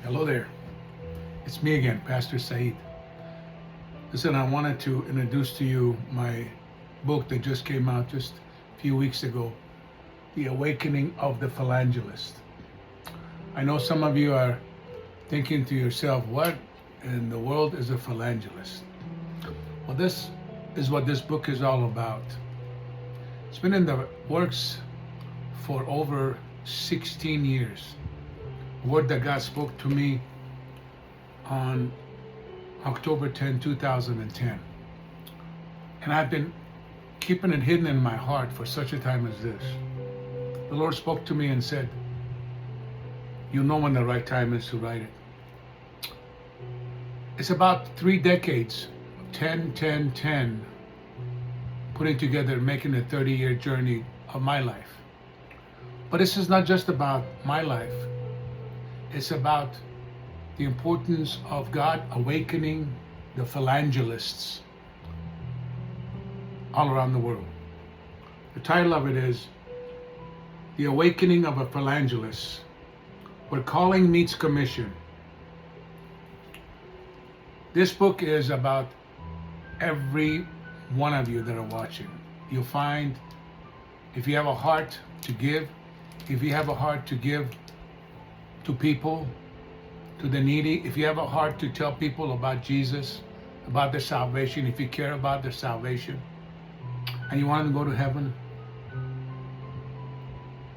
Hello there. It's me again, Pastor Saeed. Listen, I wanted to introduce to you my book that just came out just a few weeks ago, The Awakening of the Philangelist. I know some of you are thinking to yourself, what in the world is a philangelist? Well, this is what this book is all about. It's been in the works for over 16 years. A word that God spoke to me on October 10, 2010. And I've been keeping it hidden in my heart for such a time as this. The Lord spoke to me and said, you know when the right time is to write it. It's about 3 decades, 10, 10, 10, putting together, making a 30-year journey of my life. But this is not just about my life. It's about the importance of God awakening the philangelists all around the world. The title of it is The Awakening of a Philangelist, where calling meets commission. This book is about every one of you that are watching. You'll find if you have a heart to give, if you have a heart to give to people, to the needy, if you have a heart to tell people about Jesus, about their salvation, if you care about their salvation, and you want them to go to heaven,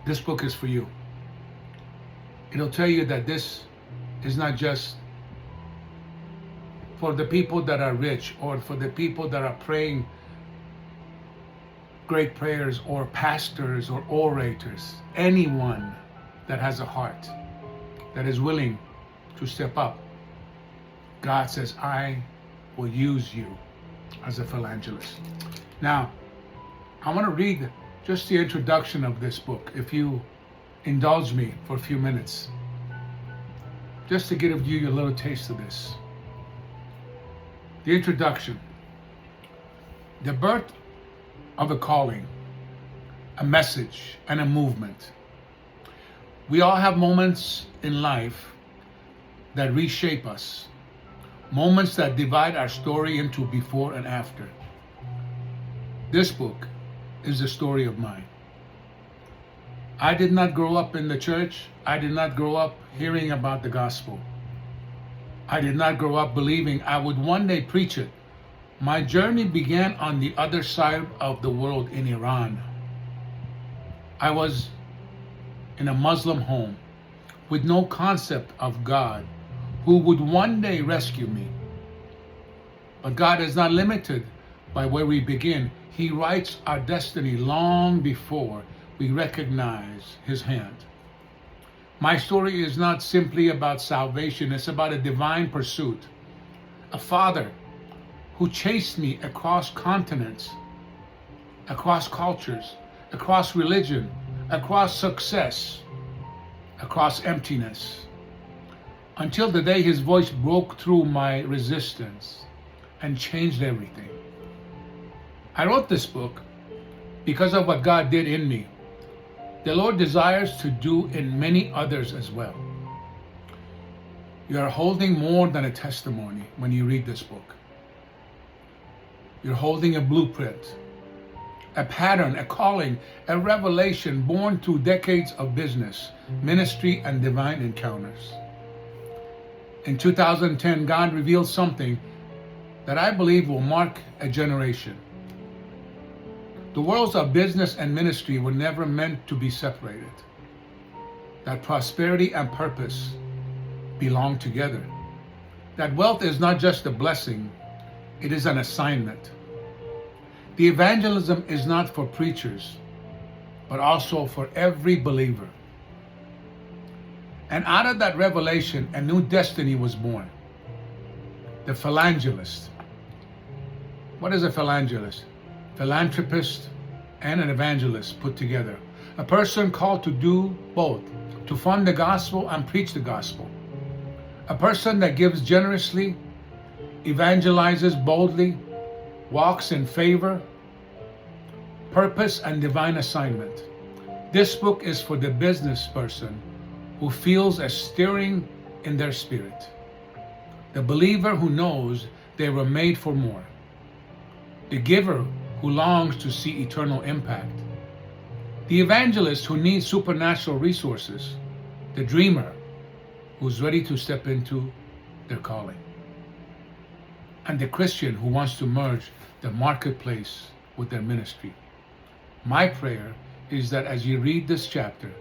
this book is for you. It'll tell you that this is not just for the people that are rich or for the people that are praying great prayers or pastors or orators. Anyone that has a heart, that is willing to step up, God says, I will use you as a philangelist. Now, I want to read just the introduction of this book, if you indulge me for a few minutes, just to give you a little taste of this. The introduction. The birth of a calling, a message, and a movement. We all have moments in life that reshape us, moments that divide our story into before and after. This book is the story of mine. I did not grow up in the church. I did not grow up hearing about the gospel. I did not grow up believing I would one day preach it. My journey began on the other side of the world in Iran. I was in a Muslim home with no concept of God who would one day rescue me. But God is not limited by where we begin. He writes our destiny long before we recognize His hand. My story is not simply about salvation. It's about a divine pursuit. A father who chased me across continents, across cultures, across religion, across success, across emptiness, until the day His voice broke through my resistance and changed everything. I wrote this book because of what God did in me. The Lord desires to do in many others as well. You are holding more than a testimony when you read this book. You're holding a blueprint, a pattern, a calling, a revelation born through decades of business, ministry, and divine encounters. In 2010, God revealed something that I believe will mark a generation. The worlds of business and ministry were never meant to be separated. That prosperity and purpose belong together. That wealth is not just a blessing, it is an assignment. The evangelism is not for preachers, but also for every believer. And out of that revelation, a new destiny was born. The philangelist. What is a philangelist? Philanthropist and an evangelist put together. A person called to do both, to fund the gospel and preach the gospel. A person that gives generously, evangelizes boldly, walks in favor, purpose, and divine assignment. This book is for the business person who feels a stirring in their spirit. The believer who knows they were made for more. The giver who longs to see eternal impact. The evangelist who needs supernatural resources. The dreamer who's ready to step into their calling. And the Christian who wants to merge the marketplace with their ministry. My prayer is that as you read this chapter,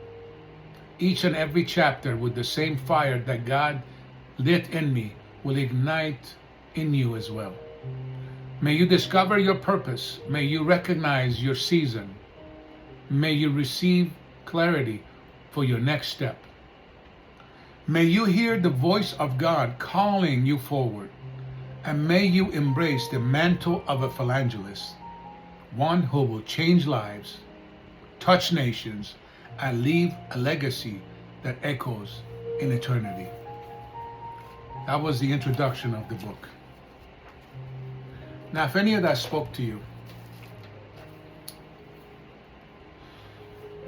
each and every chapter with the same fire that God lit in me will ignite in you as well. May you discover your purpose. May you recognize your season. May you receive clarity for your next step. May you hear the voice of God calling you forward. And may you embrace the mantle of a philangelist, one who will change lives, touch nations, and leave a legacy that echoes in eternity. That was the introduction of the book. Now, if any of that spoke to you,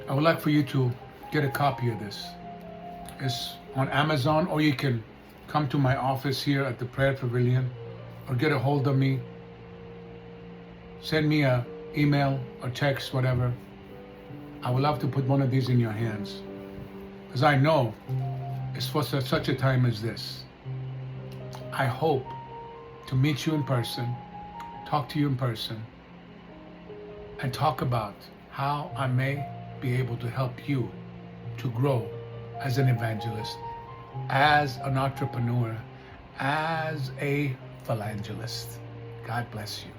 I would like for you to get a copy of this. It's on Amazon, or you can come to my office here at the Prayer Pavilion, or get a hold of me. Send me an email or text, whatever. I would love to put one of these in your hands, because I know it's for such a time as this. I hope to meet you in person, talk to you in person, and talk about how I may be able to help you to grow as an evangelist, as an entrepreneur, as a philangelist. God bless you.